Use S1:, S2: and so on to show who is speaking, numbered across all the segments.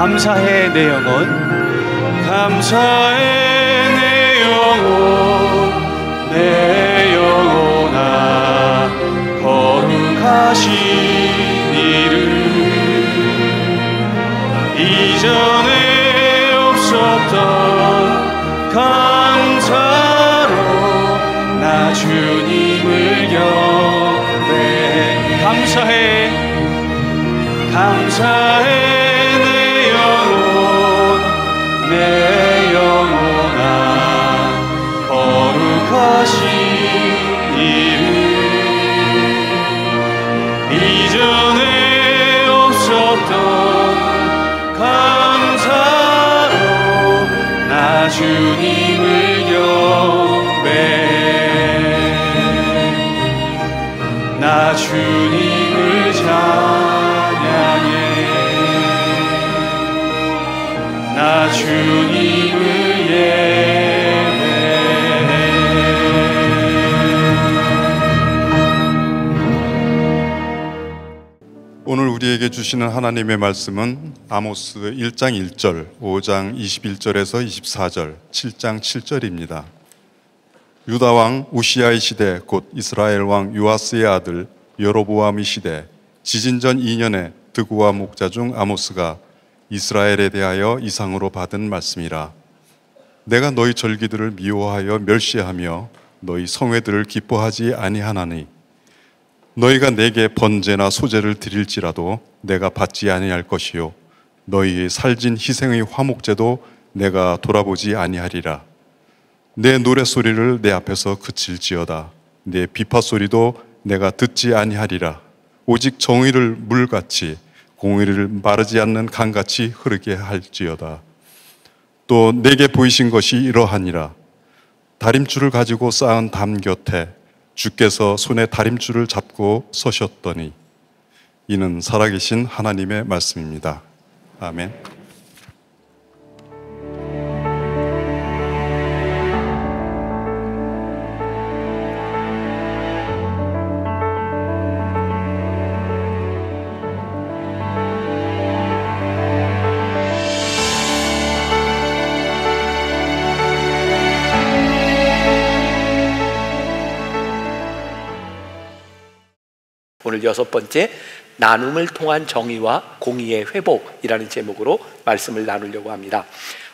S1: 감사해 내 영혼, 감사해 내 영혼, 내 영혼아 거룩하신 이름. 이전에 없었던 감사로 나 주님을 경배해. 감사해, 감사해 내 영혼, 내 영혼아 거룩하신 이름. 이전에 없었던 감사로 나 주님을 경배해. 나 주님을 찬양해. 나 주님을 예배해.
S2: 오늘 우리에게 주시는 하나님의 말씀은 아모스 1장 1절, 5장 21절에서 24절, 7장 7절입니다. 유다 왕 우시아의 시대, 곧 이스라엘 왕 요아스의 아들 여로보암의 시대, 지진전 2년에 드고와 목자 중 아모스가 이스라엘에 대하여 이상으로 받은 말씀이라. 내가 너희 절기들을 미워하여 멸시하며 너희 성회들을 기뻐하지 아니하나니 너희가 내게 번제나 소제를 드릴지라도 내가 받지 아니할 것이요 너희의 살진 희생의 화목제도 내가 돌아보지 아니하리라. 내 노랫소리를 내 앞에서 그칠지어다. 내 비파소리도 내가 듣지 아니하리라. 오직 정의를 물같이 공의를 마르지 않는 강같이 흐르게 할지어다. 또 내게 보이신 것이 이러하니라. 다림줄을 가지고 쌓은 담 곁에 주께서 손에 다림줄을 잡고 서셨더니. 이는 살아계신 하나님의 말씀입니다. 아멘.
S3: 오늘 6번째, 나눔을 통한 정의와 공의의 회복이라는 제목으로 말씀을 나누려고 합니다.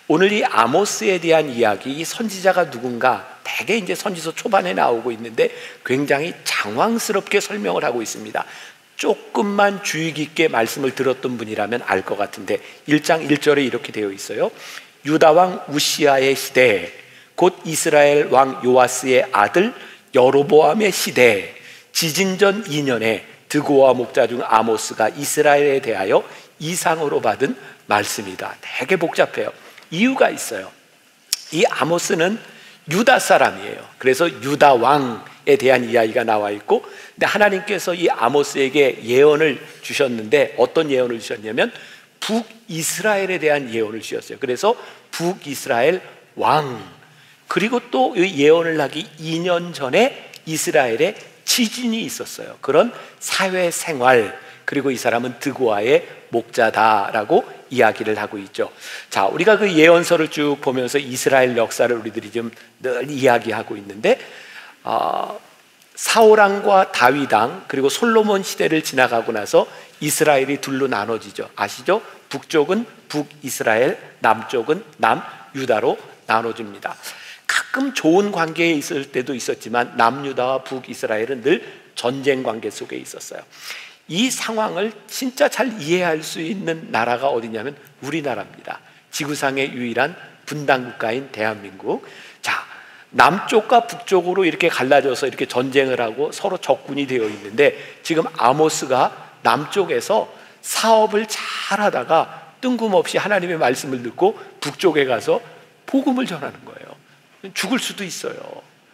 S3: 오늘 이 아모스에 대한 이야기, 이 선지자가 누군가 대개 이제 선지서 초반에 나오고 있는데 굉장히 장황스럽게 설명을 하고 있습니다. 조금만 주의 깊게 말씀을 들었던 분이라면 알 것 같은데 1장 1절에 이렇게 되어 있어요. 유다 왕 우시아의 시대, 곧 이스라엘 왕 요아스의 아들 여로보암의 시대, 지진전 2년에 드고와 목자 중 아모스가 이스라엘에 대하여 이상으로 받은 말씀이다. 되게 복잡해요. 이유가 있어요. 이 아모스는 유다 사람이에요. 그래서 유다 왕에 대한 이야기가 나와 있고, 근데 하나님께서 이 아모스에게 예언을 주셨는데 어떤 예언을 주셨냐면 북이스라엘에 대한 예언을 주셨어요. 그래서 북이스라엘 왕, 그리고 또 이 예언을 하기 2년 전에 이스라엘에 지진이 있었어요. 그런 사회생활, 그리고 이 사람은 드고아의 목자다라고 이야기를 하고 있죠. 자, 우리가 그 예언서를 쭉 보면서 이스라엘 역사를 우리들이 좀 늘 이야기하고 있는데, 사울왕과 다윗왕 그리고 솔로몬 시대를 지나가고 나서 이스라엘이 둘로 나눠지죠. 아시죠? 북쪽은 북이스라엘, 남쪽은 남유다로 나눠집니다. 가끔 좋은 관계에 있을 때도 있었지만 남유다와 북이스라엘은 늘 전쟁 관계 속에 있었어요. 이 상황을 진짜 잘 이해할 수 있는 나라가 어디냐면 우리나라입니다. 지구상의 유일한 분단국가인 대한민국. 자, 남쪽과 북쪽으로 이렇게 갈라져서 이렇게 전쟁을 하고 서로 적군이 되어 있는데, 지금 아모스가 남쪽에서 사업을 잘 하다가 뜬금없이 하나님의 말씀을 듣고 북쪽에 가서 복음을 전하는 거예요. 죽을 수도 있어요.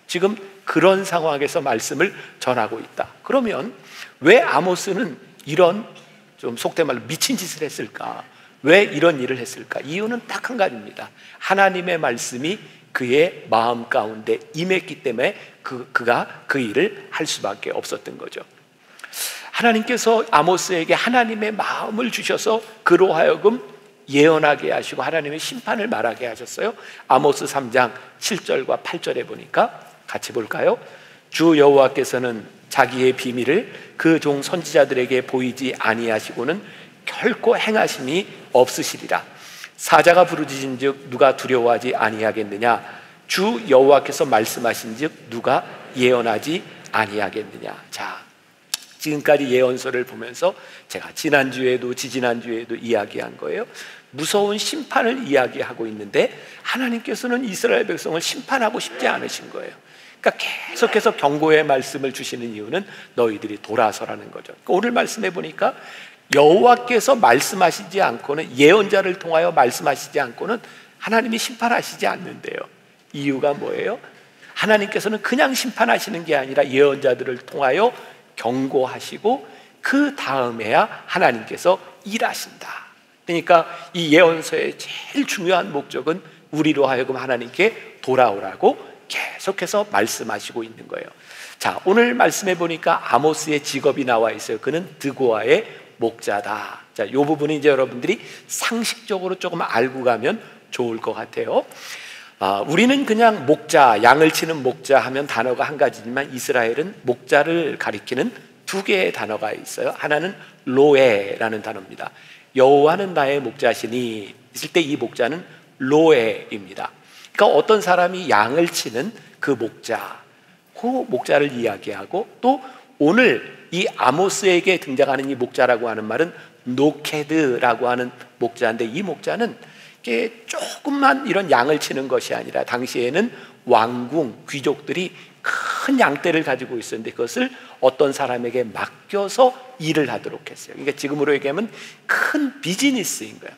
S3: 지금 그런 상황에서 말씀을 전하고 있다. 그러면 왜 아모스는 이런 좀 속된 말로 미친 짓을 했을까? 왜 이런 일을 했을까? 이유는 딱 한 가지입니다. 하나님의 말씀이 그의 마음 가운데 임했기 때문에 그가 그 일을 할 수밖에 없었던 거죠. 하나님께서 아모스에게 하나님의 마음을 주셔서 그로 하여금 예언하게 하시고 하나님의 심판을 말하게 하셨어요. 아모스 3장 7절과 8절에 보니까 같이 볼까요? 주 여호와께서는 자기의 비밀을 그 종 선지자들에게 보이지 아니하시고는 결코 행하심이 없으시리라. 사자가 부르짖은즉 누가 두려워하지 아니하겠느냐? 주 여호와께서 말씀하신즉 누가 예언하지 아니하겠느냐? 자, 지금까지 예언서를 보면서 제가 지난주에도 지지난주에도 이야기한 거예요. 무서운 심판을 이야기하고 있는데 하나님께서는 이스라엘 백성을 심판하고 싶지 않으신 거예요. 그러니까 계속해서 경고의 말씀을 주시는 이유는 너희들이 돌아서라는 거죠. 그러니까 오늘 말씀해 보니까 여호와께서 말씀하시지 않고는, 예언자를 통하여 말씀하시지 않고는 하나님이 심판하시지 않는데요. 이유가 뭐예요? 하나님께서는 그냥 심판하시는 게 아니라 예언자들을 통하여 경고하시고 그 다음에야 하나님께서 일하신다. 그러니까 이 예언서의 제일 중요한 목적은 우리로 하여금 하나님께 돌아오라고 계속해서 말씀하시고 있는 거예요. 자, 오늘 말씀해 보니까 아모스의 직업이 나와 있어요. 그는 드고아의 목자다. 자, 이 부분은 이제 여러분들이 상식적으로 조금 알고 가면 좋을 것 같아요. 우리는 그냥 목자, 양을 치는 목자 하면 단어가 한 가지지만 이스라엘은 목자를 가리키는 두 개의 단어가 있어요. 하나는 로에라는 단어입니다. 여호와는 나의 목자시니 있을 때 이 목자는 로에입니다. 그러니까 어떤 사람이 양을 치는 그 목자, 그 목자를 이야기하고, 또 오늘 이 아모스에게 등장하는 이 목자라고 하는 말은 노케드라고 하는 목자인데, 이 목자는 이게 조금만 이런 양을 치는 것이 아니라 당시에는 왕궁 귀족들이 큰 양떼를 가지고 있었는데 그것을 어떤 사람에게 맡겨서 일을 하도록 했어요. 그러니까 지금으로 얘기하면 큰 비즈니스인 거예요.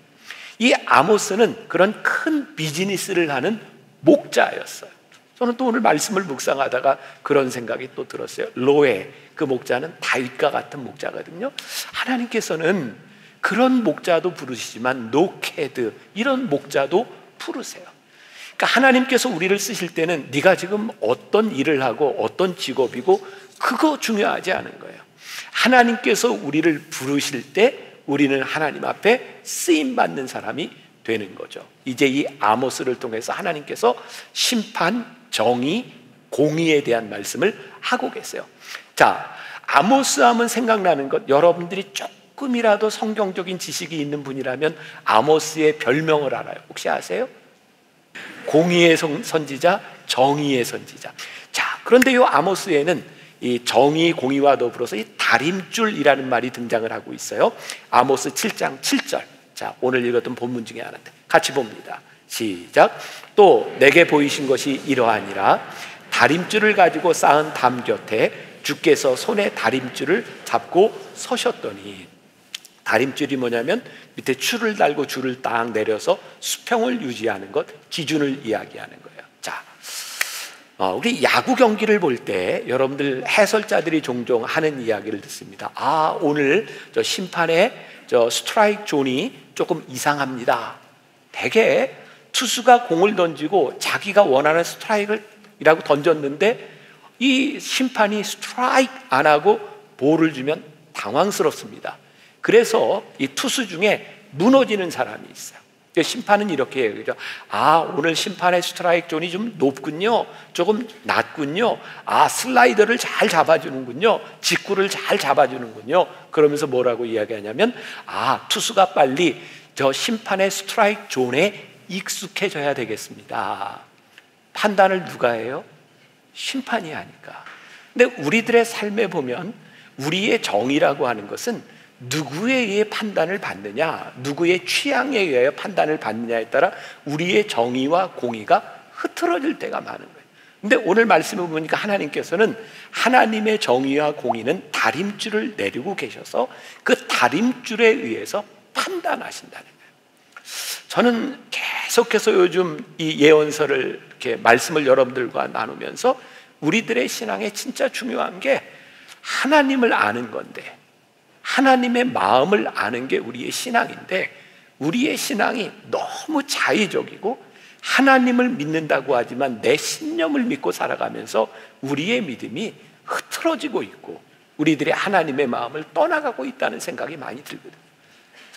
S3: 이 아모스는 그런 큰 비즈니스를 하는 목자였어요. 저는 또 오늘 말씀을 묵상하다가 그런 생각이 또 들었어요. 로에, 그 목자는 다윗과 같은 목자거든요. 하나님께서는 그런 목자도 부르시지만 노케드, 이런 목자도 부르세요. 그러니까 하나님께서 우리를 쓰실 때는 네가 지금 어떤 일을 하고 어떤 직업이고 그거 중요하지 않은 거예요. 하나님께서 우리를 부르실 때 우리는 하나님 앞에 쓰임받는 사람이 되는 거죠. 이제 이 아모스를 통해서 하나님께서 심판, 정의, 공의에 대한 말씀을 하고 계세요. 자, 아모스 하면 생각나는 것, 여러분들이 조금이라도 성경적인 지식이 있는 분이라면 아모스의 별명을 알아요. 혹시 아세요? 공의의 선지자, 정의의 선지자. 자, 그런데 이 아모스에는 이 정의, 공의와 더불어서 이 다림줄이라는 말이 등장을 하고 있어요. 아모스 7장 7절. 자, 오늘 읽었던 본문 중에 하나인데 같이 봅니다. 시작. 또 내게 보이신 것이 이러하니라. 다림줄을 가지고 쌓은 담 곁에 주께서 손에 다림줄을 잡고 서셨더니, 다림줄이 뭐냐면 밑에 줄을 달고 줄을 딱 내려서 수평을 유지하는 것, 기준을 이야기하는 거예요. 자, 우리 야구 경기를 볼 때 여러분들 해설자들이 종종 하는 이야기를 듣습니다. 아, 오늘 저 심판의 저 스트라이크 존이 조금 이상합니다. 대개 투수가 공을 던지고 자기가 원하는 스트라이크라고 던졌는데 이 심판이 스트라이크 안 하고 볼을 주면 당황스럽습니다. 그래서 이 투수 중에 무너지는 사람이 있어요. 심판은 이렇게 얘기하죠. 아, 오늘 심판의 스트라이크 존이 좀 높군요. 조금 낮군요. 아, 슬라이더를 잘 잡아주는군요. 직구를 잘 잡아주는군요. 그러면서 뭐라고 이야기하냐면, 아, 투수가 빨리 저 심판의 스트라이크 존에 익숙해져야 되겠습니다. 판단을 누가 해요? 심판이 하니까. 근데 우리들의 삶에 보면 우리의 정의라고 하는 것은 누구에 의해 판단을 받느냐, 누구의 취향에 의해 판단을 받느냐에 따라 우리의 정의와 공의가 흐트러질 때가 많은 거예요. 근데 오늘 말씀을 보니까 하나님께서는 하나님의 정의와 공의는 다림줄을 내리고 계셔서 그 다림줄에 의해서 판단하신다는 거예요. 저는 계속해서 요즘 이 예언서를 이렇게 말씀을 여러분들과 나누면서 우리들의 신앙에 진짜 중요한 게 하나님을 아는 건데, 하나님의 마음을 아는 게 우리의 신앙인데, 우리의 신앙이 너무 자의적이고 하나님을 믿는다고 하지만 내 신념을 믿고 살아가면서 우리의 믿음이 흐트러지고 있고 우리들의 하나님의 마음을 떠나가고 있다는 생각이 많이 들거든요.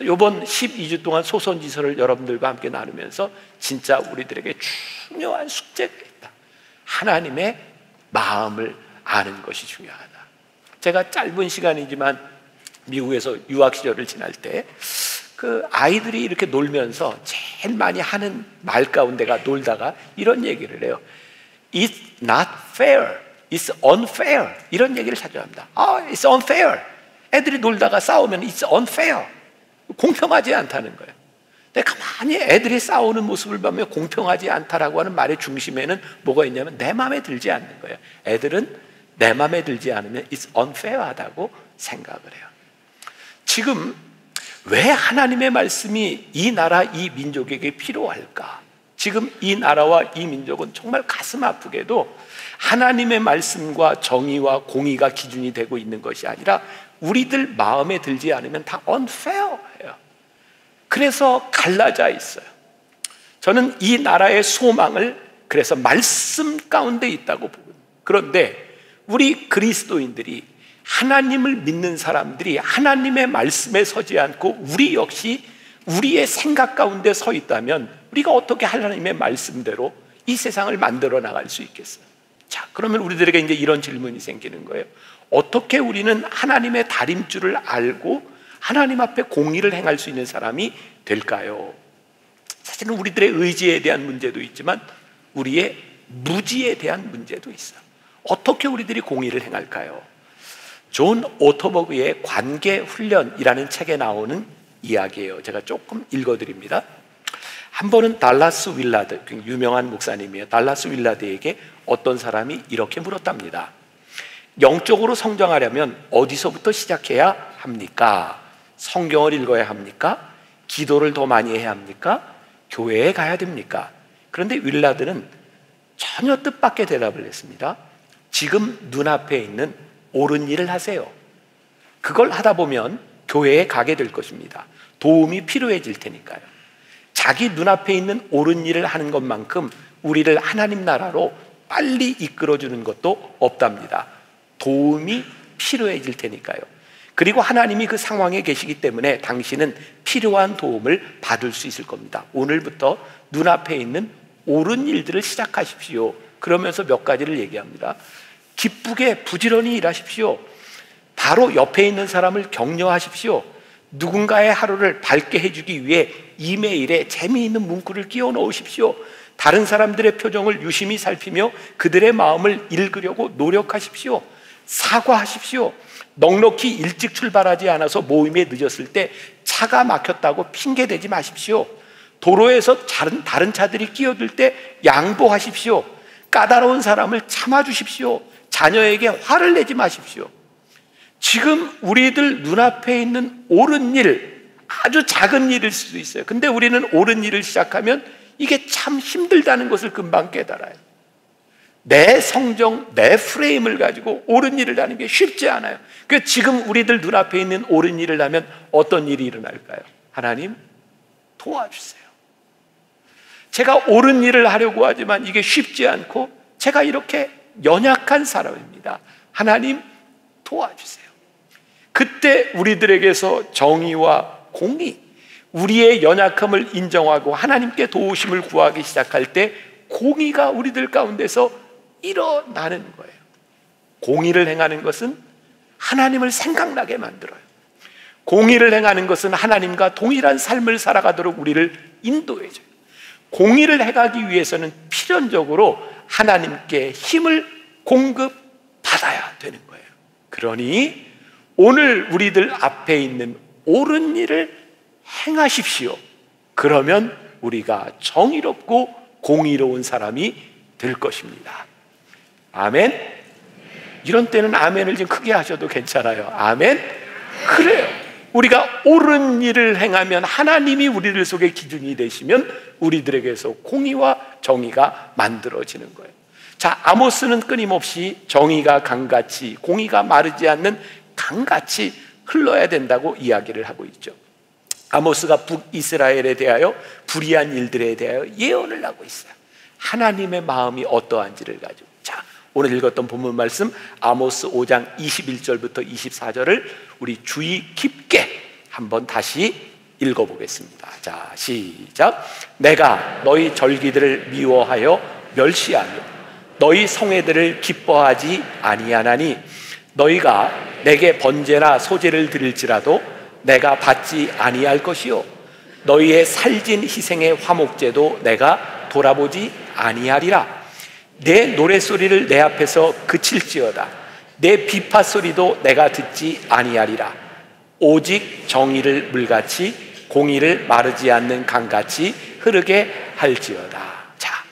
S3: 이번 12주 동안 소선지서를 여러분들과 함께 나누면서 진짜 우리들에게 중요한 숙제가 있다. 하나님의 마음을 아는 것이 중요하다. 제가 짧은 시간이지만 미국에서 유학 시절을 지날 때 그 아이들이 이렇게 놀면서 제일 많이 하는 말 가운데가 놀다가 이런 얘기를 해요. It's not fair. It's unfair. 이런 얘기를 자주 합니다. It's unfair. 애들이 놀다가 싸우면 It's unfair. 공평하지 않다는 거예요. 근데 가만히 애들이 싸우는 모습을 보면 공평하지 않다라고 하는 말의 중심에는 뭐가 있냐면 내 마음에 들지 않는 거예요. 애들은 내 마음에 들지 않으면 It's unfair하다고 생각을 해요. 지금 왜 하나님의 말씀이 이 나라 이 민족에게 필요할까? 지금 이 나라와 이 민족은 정말 가슴 아프게도 하나님의 말씀과 정의와 공의가 기준이 되고 있는 것이 아니라 우리들 마음에 들지 않으면 다 unfair해요. 그래서 갈라져 있어요. 저는 이 나라의 소망을 그래서 말씀 가운데 있다고 보거든요. 그런데 우리 그리스도인들이 하나님을 믿는 사람들이 하나님의 말씀에 서지 않고 우리 역시 우리의 생각 가운데 서 있다면 우리가 어떻게 하나님의 말씀대로 이 세상을 만들어 나갈 수 있겠어요? 자, 그러면 우리들에게 이제 이런 질문이 생기는 거예요. 어떻게 우리는 하나님의 다림줄을 알고 하나님 앞에 공의를 행할 수 있는 사람이 될까요? 사실은 우리들의 의지에 대한 문제도 있지만 우리의 무지에 대한 문제도 있어요. 어떻게 우리들이 공의를 행할까요? 존 오토버그의 관계훈련이라는 책에 나오는 이야기예요. 제가 조금 읽어드립니다. 한 번은 달라스 윌라드, 유명한 목사님이에요. 달라스 윌라드에게 어떤 사람이 이렇게 물었답니다. 영적으로 성장하려면 어디서부터 시작해야 합니까? 성경을 읽어야 합니까? 기도를 더 많이 해야 합니까? 교회에 가야 됩니까? 그런데 윌라드는 전혀 뜻밖의 대답을 했습니다. 지금 눈앞에 있는 옳은 일을 하세요. 그걸 하다 보면 교회에 가게 될 것입니다. 도움이 필요해질 테니까요. 자기 눈앞에 있는 옳은 일을 하는 것만큼 우리를 하나님 나라로 빨리 이끌어주는 것도 없답니다. 도움이 필요해질 테니까요. 그리고 하나님이 그 상황에 계시기 때문에 당신은 필요한 도움을 받을 수 있을 겁니다. 오늘부터 눈앞에 있는 옳은 일들을 시작하십시오. 그러면서 몇 가지를 얘기합니다. 기쁘게 부지런히 일하십시오. 바로 옆에 있는 사람을 격려하십시오. 누군가의 하루를 밝게 해주기 위해 이메일에 재미있는 문구를 끼워 넣으십시오. 다른 사람들의 표정을 유심히 살피며 그들의 마음을 읽으려고 노력하십시오. 사과하십시오. 넉넉히 일찍 출발하지 않아서 모임에 늦었을 때 차가 막혔다고 핑계대지 마십시오. 도로에서 다른 차들이 끼어들 때 양보하십시오. 까다로운 사람을 참아주십시오. 자녀에게 화를 내지 마십시오. 지금 우리들 눈앞에 있는 옳은 일, 아주 작은 일일 수도 있어요. 근데 우리는 옳은 일을 시작하면 이게 참 힘들다는 것을 금방 깨달아요. 내 성정, 내 프레임을 가지고 옳은 일을 하는 게 쉽지 않아요. 그래서 지금 우리들 눈앞에 있는 옳은 일을 하면 어떤 일이 일어날까요? 하나님 도와주세요. 제가 옳은 일을 하려고 하지만 이게 쉽지 않고 제가 이렇게 연약한 사람입니다. 하나님 도와주세요. 그때 우리들에게서 정의와 공의, 우리의 연약함을 인정하고 하나님께 도우심을 구하기 시작할 때 공의가 우리들 가운데서 일어나는 거예요. 공의를 행하는 것은 하나님을 생각나게 만들어요. 공의를 행하는 것은 하나님과 동일한 삶을 살아가도록 우리를 인도해줘요. 공의를 행하기 위해서는 필연적으로 하나님께 힘을 공급받아야 되는 거예요. 그러니 오늘 우리들 앞에 있는 옳은 일을 행하십시오. 그러면 우리가 정의롭고 공의로운 사람이 될 것입니다. 아멘? 이런 때는 아멘을 좀 크게 하셔도 괜찮아요. 아멘? 그래요. 우리가 옳은 일을 행하면 하나님이 우리들 속에 기준이 되시면 우리들에게서 공의와 정의가 만들어지는 거예요. 자, 아모스는 끊임없이 정의가 강같이, 공의가 마르지 않는 강같이 흘러야 된다고 이야기를 하고 있죠. 아모스가 북이스라엘에 대하여 불의한 일들에 대하여 예언을 하고 있어요. 하나님의 마음이 어떠한지를 가지고. 자, 오늘 읽었던 본문 말씀 아모스 5장 21절부터 24절을 우리 주의 깊게 한번 다시 읽어보겠습니다. 자, 시작. 내가 너희 절기들을 미워하여 멸시하며 너희 성회들을 기뻐하지 아니하나니 너희가 내게 번제나 소제를 드릴지라도 내가 받지 아니할 것이요 너희의 살진 희생의 화목제도 내가 돌아보지 아니하리라. 내 노랫소리를 내 앞에서 그칠지어다. 내 비파소리도 내가 듣지 아니하리라. 오직 정의를 물같이 공의를 마르지 않는 강같이 흐르게 할지어다. 자,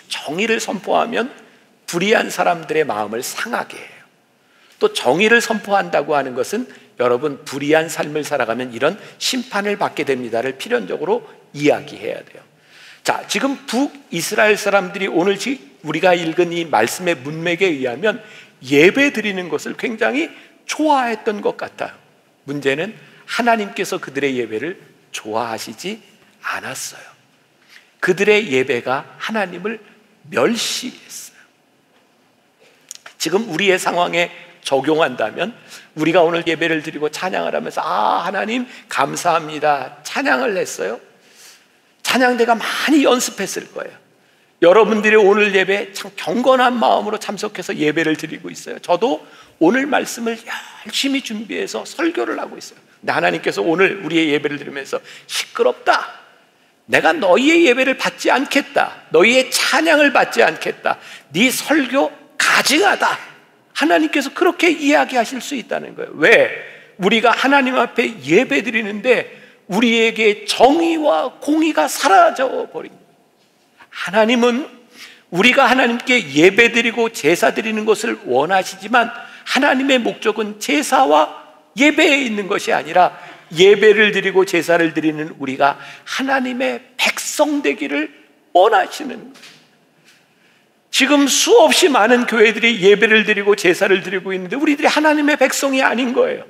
S3: 정의를 선포하면 불의한 사람들의 마음을 상하게 해요. 또 정의를 선포한다고 하는 것은 여러분 불의한 삶을 살아가면 이런 심판을 받게 됩니다를 필연적으로 이야기해야 돼요. 자, 지금 북이스라엘 사람들이 오늘 우리가 읽은 이 말씀의 문맥에 의하면 예배 드리는 것을 굉장히 좋아했던 것 같아요. 문제는 하나님께서 그들의 예배를 좋아하시지 않았어요. 그들의 예배가 하나님을 멸시했어요. 지금 우리의 상황에 적용한다면 우리가 오늘 예배를 드리고 찬양을 하면서 하나님 감사합니다 찬양을 했어요. 찬양대가 많이 연습했을 거예요. 여러분들이 오늘 예배 참 경건한 마음으로 참석해서 예배를 드리고 있어요. 저도 오늘 말씀을 열심히 준비해서 설교를 하고 있어요. 근데 하나님께서 오늘 우리의 예배를 드리면서 시끄럽다, 내가 너희의 예배를 받지 않겠다, 너희의 찬양을 받지 않겠다, 네 설교 가증하다, 하나님께서 그렇게 이야기하실 수 있다는 거예요. 왜? 우리가 하나님 앞에 예배 드리는데 우리에게 정의와 공의가 사라져 버린 거예요. 하나님은 우리가 하나님께 예배 드리고 제사 드리는 것을 원하시지만 하나님의 목적은 제사와 예배에 있는 것이 아니라 예배를 드리고 제사를 드리는 우리가 하나님의 백성 되기를 원하시는 거예요. 지금 수없이 많은 교회들이 예배를 드리고 제사를 드리고 있는데 우리들이 하나님의 백성이 아닌 거예요.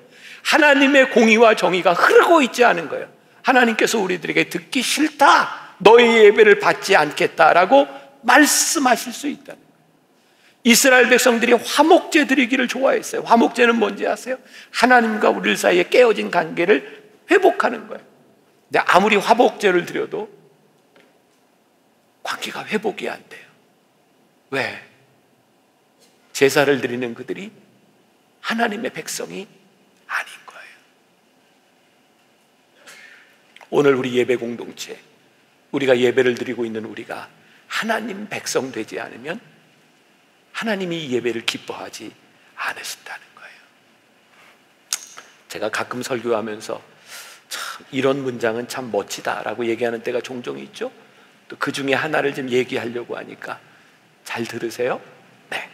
S3: 하나님의 공의와 정의가 흐르고 있지 않은 거예요. 하나님께서 우리들에게 듣기 싫다, 너의 예배를 받지 않겠다라고 말씀하실 수 있다는 거예요. 이스라엘 백성들이 화목제 드리기를 좋아했어요. 화목제는 뭔지 아세요? 하나님과 우리 사이에 깨어진 관계를 회복하는 거예요. 근데 아무리 화목제를 드려도 관계가 회복이 안 돼요. 왜? 제사를 드리는 그들이 하나님의 백성이 아닌 거예요. 오늘 우리 예배 공동체, 우리가 예배를 드리고 있는 우리가 하나님 백성 되지 않으면 하나님이 이 예배를 기뻐하지 않으신다는 거예요. 제가 가끔 설교하면서 참 이런 문장은 참 멋지다라고 얘기하는 때가 종종 있죠. 또 그 중에 하나를 좀 얘기하려고 하니까 잘 들으세요. 네.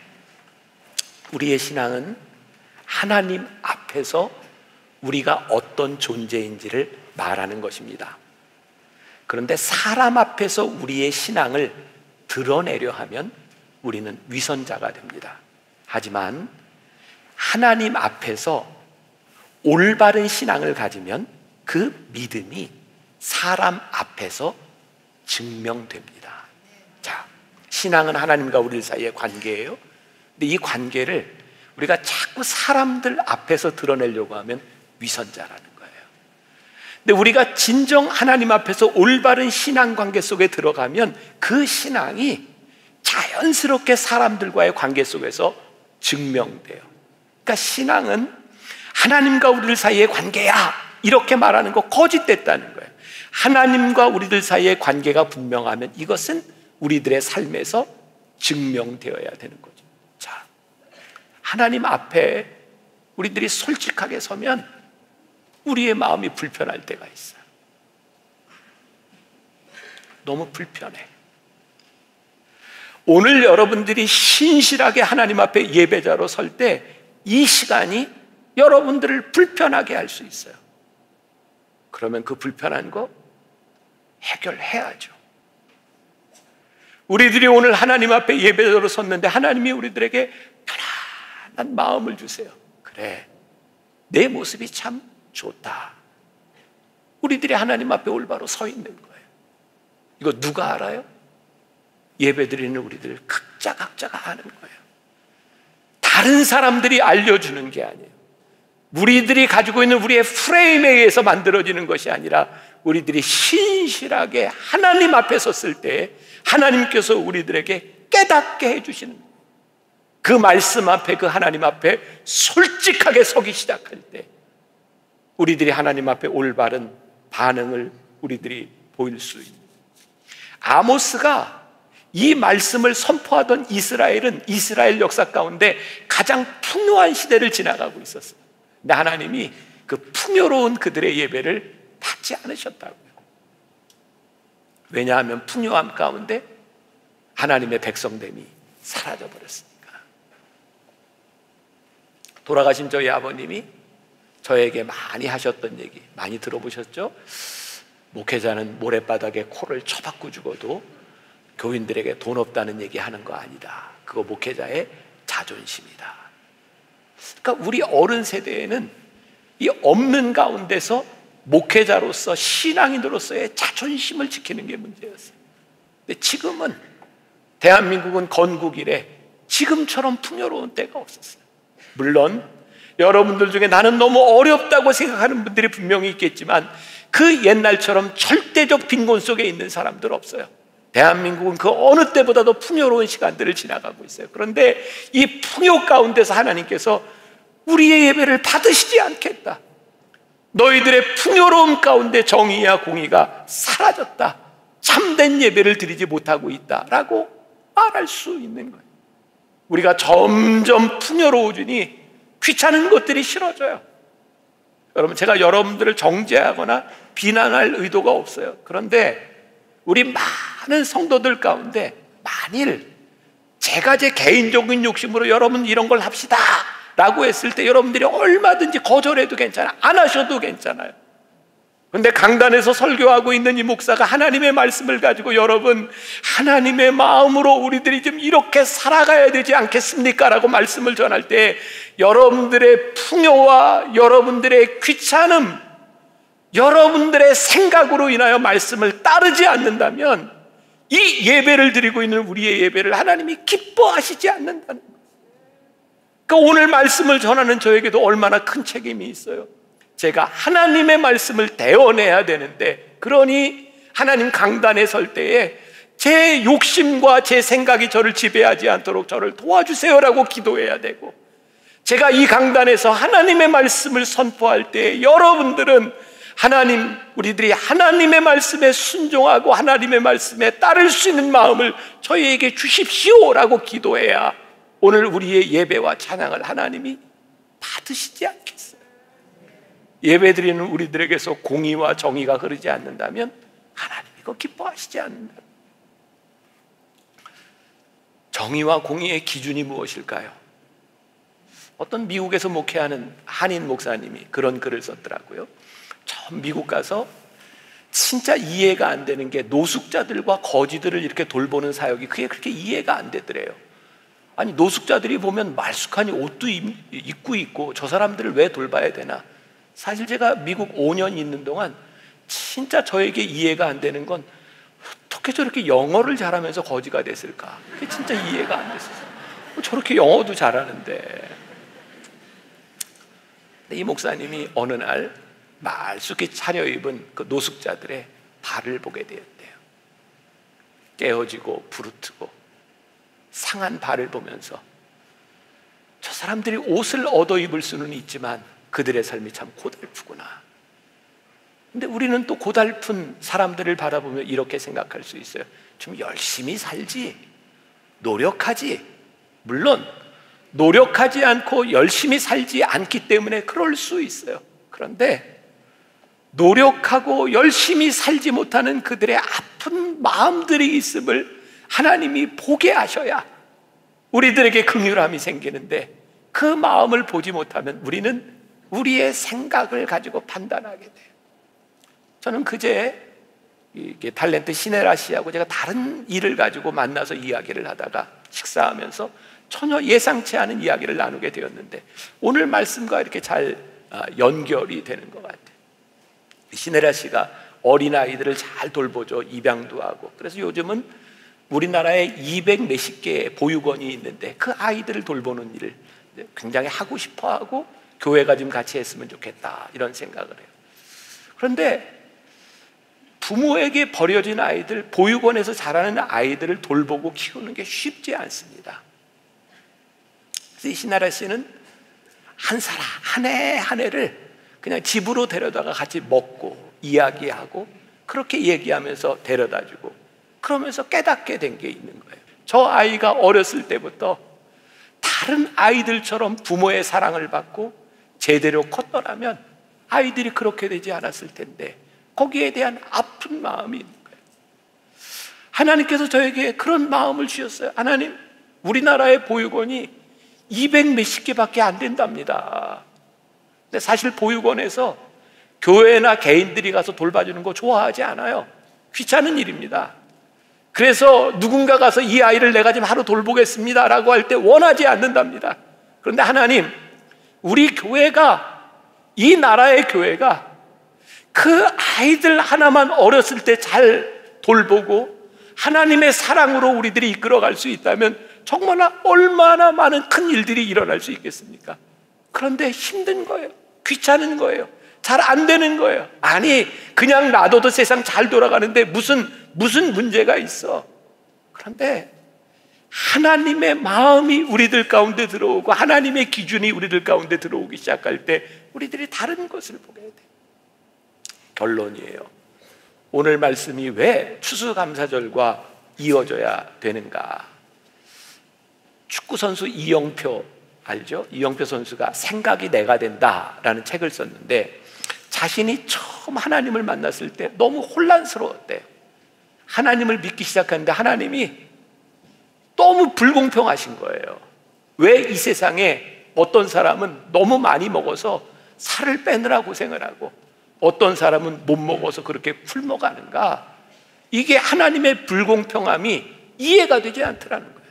S3: 우리의 신앙은 하나님 앞에서 우리가 어떤 존재인지를 말하는 것입니다. 그런데 사람 앞에서 우리의 신앙을 드러내려 하면 우리는 위선자가 됩니다. 하지만 하나님 앞에서 올바른 신앙을 가지면 그 믿음이 사람 앞에서 증명됩니다. 자, 신앙은 하나님과 우리 사이의 관계예요. 근데 이 관계를 우리가 자꾸 사람들 앞에서 드러내려고 하면 위선자라는 거예요. 근데 우리가 진정 하나님 앞에서 올바른 신앙 관계 속에 들어가면 그 신앙이 자연스럽게 사람들과의 관계 속에서 증명돼요. 그러니까 신앙은 하나님과 우리들 사이의 관계야 이렇게 말하는 거 거짓됐다는 거예요. 하나님과 우리들 사이의 관계가 분명하면 이것은 우리들의 삶에서 증명되어야 되는 거죠. 자, 하나님 앞에 우리들이 솔직하게 서면 우리의 마음이 불편할 때가 있어요. 너무 불편해. 오늘 여러분들이 신실하게 하나님 앞에 예배자로 설 때 이 시간이 여러분들을 불편하게 할 수 있어요. 그러면 그 불편한 거 해결해야죠. 우리들이 오늘 하나님 앞에 예배자로 섰는데 하나님이 우리들에게 편안한 마음을 주세요. 그래, 내 모습이 참 좋다. 우리들이 하나님 앞에 올바로 서 있는 거예요. 이거 누가 알아요? 예배드리는 우리들 각자가 아는 거예요. 다른 사람들이 알려주는 게 아니에요. 우리들이 가지고 있는 우리의 프레임에 의해서 만들어지는 것이 아니라 우리들이 신실하게 하나님 앞에 섰을 때 하나님께서 우리들에게 깨닫게 해주시는, 그 말씀 앞에, 그 하나님 앞에 솔직하게 서기 시작할 때 우리들이 하나님 앞에 올바른 반응을 우리들이 보일 수 있는, 아모스가 이 말씀을 선포하던 이스라엘은 이스라엘 역사 가운데 가장 풍요한 시대를 지나가고 있었어요. 근데 하나님이 그 풍요로운 그들의 예배를 받지 않으셨다고요. 왜냐하면 풍요함 가운데 하나님의 백성됨이 사라져버렸으니까. 돌아가신 저희 아버님이 저에게 많이 하셨던 얘기 많이 들어보셨죠? 목회자는 모래바닥에 코를 쳐박고 죽어도 교인들에게 돈 없다는 얘기 하는 거 아니다. 그거 목회자의 자존심이다. 그러니까 우리 어른 세대에는 이 없는 가운데서 목회자로서 신앙인으로서의 자존심을 지키는 게 문제였어요. 근데 지금은 대한민국은 건국 이래 지금처럼 풍요로운 때가 없었어요. 물론 여러분들 중에 나는 너무 어렵다고 생각하는 분들이 분명히 있겠지만 그 옛날처럼 절대적 빈곤 속에 있는 사람들 없어요. 대한민국은 그 어느 때보다도 풍요로운 시간들을 지나가고 있어요. 그런데 이 풍요 가운데서 하나님께서 우리의 예배를 받으시지 않겠다. 너희들의 풍요로움 가운데 정의와 공의가 사라졌다. 참된 예배를 드리지 못하고 있다라고 말할 수 있는 거예요. 우리가 점점 풍요로워지니 귀찮은 것들이 싫어져요. 여러분, 제가 여러분들을 정죄하거나 비난할 의도가 없어요. 그런데 우리 많은 성도들 가운데 만일 제가 제 개인적인 욕심으로 여러분 이런 걸 합시다 라고 했을 때 여러분들이 얼마든지 거절해도 괜찮아요. 안 하셔도 괜찮아요. 그런데 강단에서 설교하고 있는 이 목사가 하나님의 말씀을 가지고 여러분 하나님의 마음으로 우리들이 좀 이렇게 살아가야 되지 않겠습니까? 라고 말씀을 전할 때 여러분들의 풍요와 여러분들의 귀찮음, 여러분들의 생각으로 인하여 말씀을 따르지 않는다면 이 예배를 드리고 있는 우리의 예배를 하나님이 기뻐하시지 않는다는 거예요. 그러니까 오늘 말씀을 전하는 저에게도 얼마나 큰 책임이 있어요. 제가 하나님의 말씀을 대언해야 되는데, 그러니 하나님 강단에 설 때에 제 욕심과 제 생각이 저를 지배하지 않도록 저를 도와주세요라고 기도해야 되고, 제가 이 강단에서 하나님의 말씀을 선포할 때 여러분들은 우리들이 하나님의 말씀에 순종하고 하나님의 말씀에 따를 수 있는 마음을 저희에게 주십시오라고 기도해야 오늘 우리의 예배와 찬양을 하나님이 받으시지 않겠어요. 예배드리는 우리들에게서 공의와 정의가 흐르지 않는다면 하나님이 그거 기뻐하시지 않는다. 정의와 공의의 기준이 무엇일까요? 어떤 미국에서 목회하는 한인 목사님이 그런 글을 썼더라고요. 처음 미국 가서 진짜 이해가 안 되는 게 노숙자들과 거지들을 이렇게 돌보는 사역이 그게 그렇게 이해가 안 되더래요. 아니, 노숙자들이 보면 말쑥하니 옷도 입고 있고 저 사람들을 왜 돌봐야 되나? 사실 제가 미국 5년 있는 동안 진짜 저에게 이해가 안 되는 건 어떻게 저렇게 영어를 잘하면서 거지가 됐을까? 그게 진짜 이해가 안 됐어요. 저렇게 영어도 잘하는데. 이 목사님이 어느 날 말쑥히 차려입은 그 노숙자들의 발을 보게 되었대요. 깨어지고 부르트고 상한 발을 보면서 저 사람들이 옷을 얻어 입을 수는 있지만 그들의 삶이 참 고달프구나. 근데 우리는 또 고달픈 사람들을 바라보며 이렇게 생각할 수 있어요. 좀 열심히 살지, 노력하지. 물론 노력하지 않고 열심히 살지 않기 때문에 그럴 수 있어요. 그런데 노력하고 열심히 살지 못하는 그들의 아픈 마음들이 있음을 하나님이 보게 하셔야 우리들에게 긍휼함이 생기는데, 그 마음을 보지 못하면 우리는 우리의 생각을 가지고 판단하게 돼요. 저는 그제 탤런트 시네라 씨하고 제가 다른 일을 가지고 만나서 이야기를 하다가 식사하면서 전혀 예상치 않은 이야기를 나누게 되었는데 오늘 말씀과 이렇게 잘 연결이 되는 것 같아요. 시네라 씨가 어린아이들을 잘 돌보죠. 입양도 하고. 그래서 요즘은 우리나라에 200 몇십 개의 보육원이 있는데 그 아이들을 돌보는 일을 굉장히 하고 싶어 하고 교회가 좀 같이 했으면 좋겠다, 이런 생각을 해요. 그런데 부모에게 버려진 아이들, 보육원에서 자라는 아이들을 돌보고 키우는 게 쉽지 않습니다. 그래서 이 신나라 씨는 한 사람 한 해 한 해를 그냥 집으로 데려다가 같이 먹고 이야기하고 그렇게 얘기하면서 데려다주고, 그러면서 깨닫게 된 게 있는 거예요. 저 아이가 어렸을 때부터 다른 아이들처럼 부모의 사랑을 받고 제대로 컸더라면 아이들이 그렇게 되지 않았을 텐데, 거기에 대한 아픈 마음이 있는 거예요. 하나님께서 저에게 그런 마음을 주셨어요. 하나님, 우리나라의 보육원이 200 몇십 개밖에 안 된답니다. 근데 사실 보육원에서 교회나 개인들이 가서 돌봐주는 거 좋아하지 않아요. 귀찮은 일입니다. 그래서 누군가 가서 이 아이를 내가 좀 하루 돌보겠습니다 라고 할 때 원하지 않는답니다. 그런데 하나님, 우리 교회가, 이 나라의 교회가 그 아이들 하나만 어렸을 때 잘 돌보고 하나님의 사랑으로 우리들이 이끌어갈 수 있다면 정말 얼마나 많은 큰 일들이 일어날 수 있겠습니까? 그런데 힘든 거예요. 귀찮은 거예요. 잘 안 되는 거예요. 아니, 그냥 놔둬도 세상 잘 돌아가는데 무슨 문제가 있어. 그런데 하나님의 마음이 우리들 가운데 들어오고 하나님의 기준이 우리들 가운데 들어오기 시작할 때 우리들이 다른 것을 보게 돼요. 결론이에요. 오늘 말씀이 왜 추수감사절과 이어져야 되는가? 축구선수 이영표 알죠? 이영표 선수가 생각이 내가 된다라는 책을 썼는데, 자신이 처음 하나님을 만났을 때 너무 혼란스러웠대요. 하나님을 믿기 시작하는데 하나님이 너무 불공평하신 거예요. 왜 이 세상에 어떤 사람은 너무 많이 먹어서 살을 빼느라 고생을 하고 어떤 사람은 못 먹어서 그렇게 굶어가는가? 이게 하나님의 불공평함이 이해가 되지 않더라는 거예요.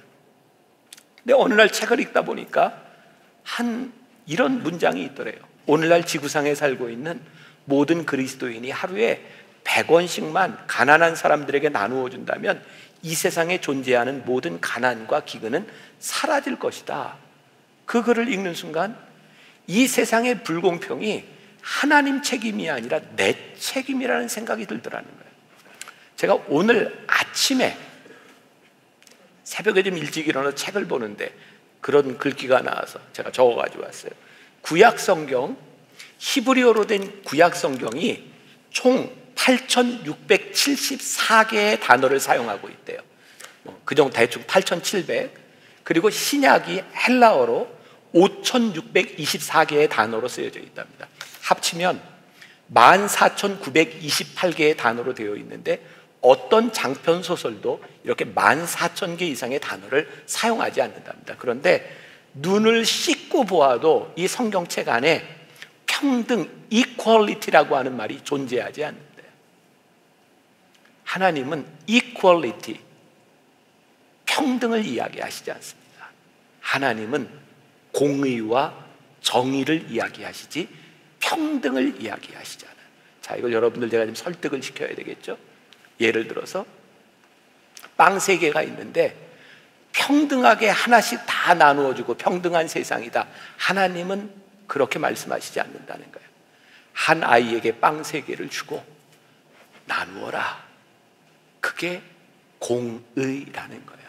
S3: 근데 어느 날 책을 읽다 보니까 이런 문장이 있더래요. 오늘날 지구상에 살고 있는 모든 그리스도인이 하루에 100원씩만 가난한 사람들에게 나누어 준다면 이 세상에 존재하는 모든 가난과 기근은 사라질 것이다. 그 글을 읽는 순간 이 세상의 불공평이 하나님 책임이 아니라 내 책임이라는 생각이 들더라는 거예요. 제가 오늘 아침에 새벽에 좀 일찍 일어나서 책을 보는데 그런 글귀가 나와서 제가 적어가지고 왔어요. 구약 성경, 히브리어로 된 구약 성경이 총 8,674개의 단어를 사용하고 있대요. 그 정도 대충 8,700. 그리고 신약이 헬라어로 5,624개의 단어로 쓰여져 있답니다. 합치면 14,928개의 단어로 되어 있는데 어떤 장편 소설도 이렇게 14,000개 이상의 단어를 사용하지 않는답니다. 그런데 눈을 씻고 보아도 이 성경책 안에 평등, equality라고 하는 말이 존재하지 않는데요. 하나님은 equality, 평등을 이야기하시지 않습니다. 하나님은 공의와 정의를 이야기하시지 평등을 이야기하시잖아요. 자, 이걸 여러분들 제가 좀 설득을 시켜야 되겠죠? 예를 들어서 빵 3개가 있는데 평등하게 하나씩 다 나누어주고 평등한 세상이다. 하나님은 그렇게 말씀하시지 않는다는 거예요. 한 아이에게 빵 3개를 주고 나누어라. 그게 공의라는 거예요.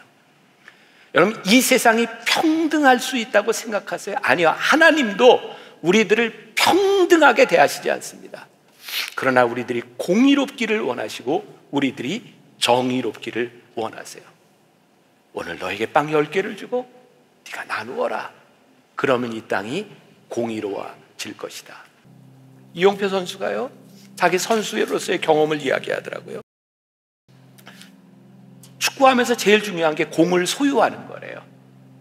S3: 여러분, 이 세상이 평등할 수 있다고 생각하세요? 아니요. 하나님도 우리들을 평등하게 대하시지 않습니다. 그러나 우리들이 공의롭기를 원하시고 우리들이 정의롭기를 원하세요. 오늘 너에게 빵 10개를 주고 네가 나누어라. 그러면 이 땅이 공의로워질 것이다. 이용표 선수가요, 자기 선수로서의 경험을 이야기하더라고요. 축구하면서 제일 중요한 게 공을 소유하는 거래요.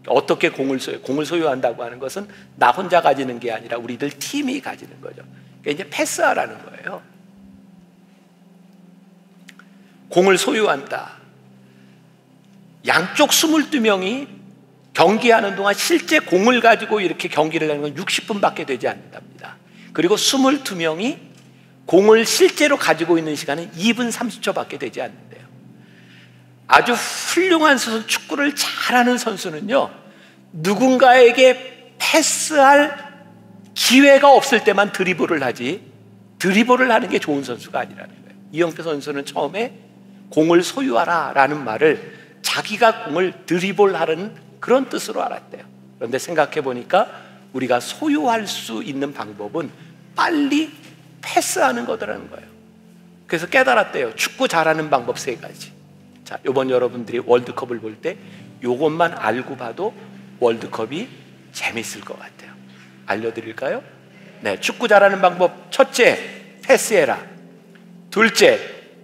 S3: 어떻게 공을 소유한다고 하는 것은 나 혼자 가지는 게 아니라 우리들 팀이 가지는 거죠. 그러니까 이제 패스하라는 거예요. 공을 소유한다. 양쪽 22명이 경기하는 동안 실제 공을 가지고 이렇게 경기를 하는 건 60분밖에 되지 않는답니다. 그리고 22명이 공을 실제로 가지고 있는 시간은 2분 30초밖에 되지 않는데요. 아주 훌륭한 선수, 축구를 잘하는 선수는요, 누군가에게 패스할 기회가 없을 때만 드리블을 하지 드리블을 하는 게 좋은 선수가 아니라는 거예요. 이영표 선수는 처음에 공을 소유하라 라는 말을 자기가 공을 드리블하는 그런 뜻으로 알았대요. 그런데 생각해 보니까 우리가 소유할 수 있는 방법은 빨리 패스하는 거더라는 거예요. 그래서 깨달았대요. 축구 잘하는 방법 3가지. 자, 이번 여러분들이 월드컵을 볼 때 이것만 알고 봐도 월드컵이 재밌을 것 같아요. 알려드릴까요? 네, 축구 잘하는 방법. 첫째, 패스해라. 둘째,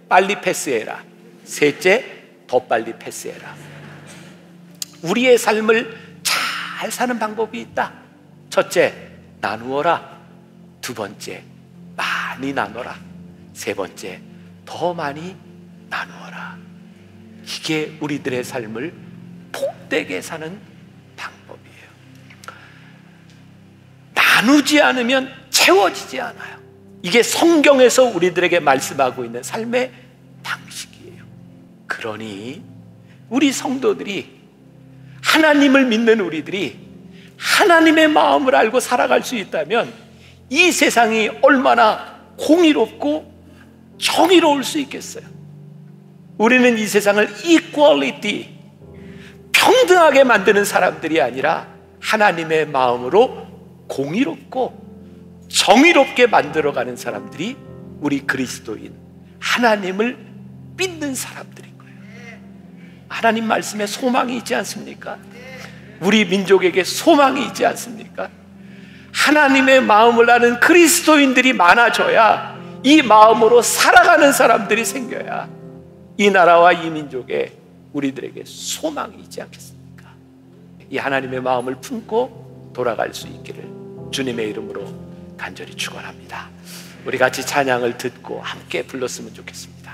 S3: 빨리 패스해라. 셋째, 더 빨리 패스해라. 우리의 삶을 잘 사는 방법이 있다. 첫째, 나누어라. 두 번째, 많이 나눠라. 세 번째, 더 많이 나누어라. 이게 우리들의 삶을 복되게 사는 방법이에요. 나누지 않으면 채워지지 않아요. 이게 성경에서 우리들에게 말씀하고 있는 삶의 방식이에요. 그러니 우리 성도들이, 하나님을 믿는 우리들이 하나님의 마음을 알고 살아갈 수 있다면 이 세상이 얼마나 공의롭고 정의로울 수 있겠어요. 우리는 이 세상을 이퀄리티, 평등하게 만드는 사람들이 아니라 하나님의 마음으로 공의롭고 정의롭게 만들어가는 사람들이 우리 그리스도인, 하나님을 믿는 사람들인 거예요. 하나님 말씀에 소망이 있지 않습니까? 우리 민족에게 소망이 있지 않습니까? 하나님의 마음을 아는 그리스도인들이 많아져야, 이 마음으로 살아가는 사람들이 생겨야 이 나라와 이 민족에 우리들에게 소망이 있지 않겠습니까? 이 하나님의 마음을 품고 돌아갈 수 있기를 주님의 이름으로 간절히 축원합니다. 우리 같이 찬양을 듣고 함께 불렀으면 좋겠습니다.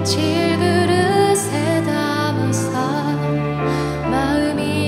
S4: 질그릇에 담아서 마음이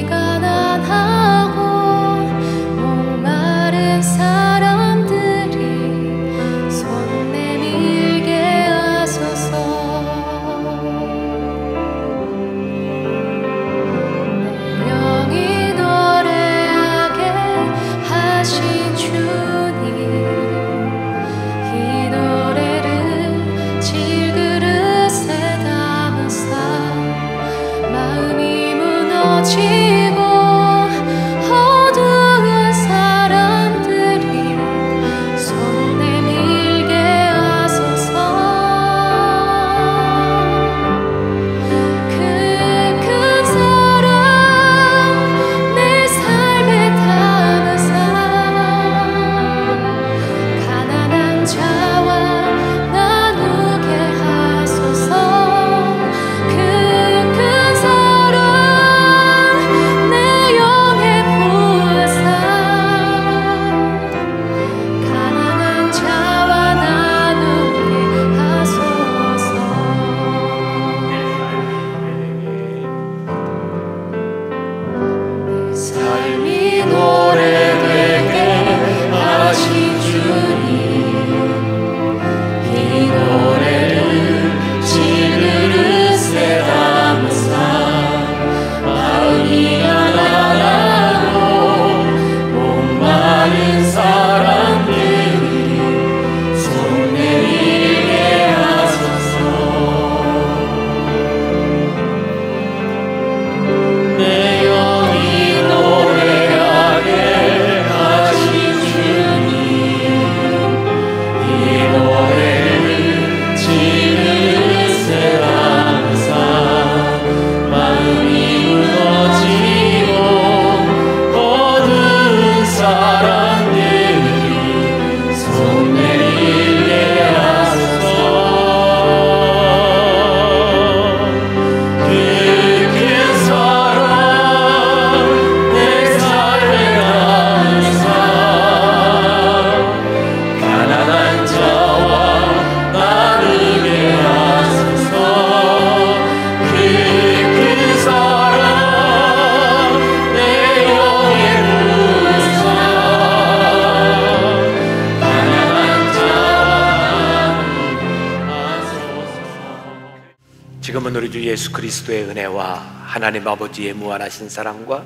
S3: 지금은 우리 주 예수 그리스도의 은혜와 하나님 아버지의 무한하신 사랑과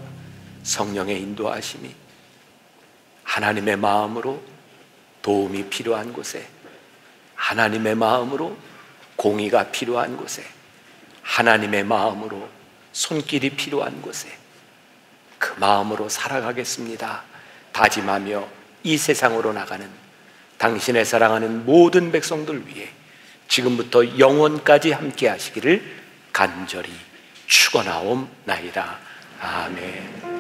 S3: 성령의 인도하심이 하나님의 마음으로 도움이 필요한 곳에, 하나님의 마음으로 공의가 필요한 곳에, 하나님의 마음으로 손길이 필요한 곳에 그 마음으로 살아가겠습니다 다짐하며 이 세상으로 나가는 당신의 사랑하는 모든 백성들 위해 지금부터 영원까지 함께 하시기를 간절히 축원하옵나이다. 아멘.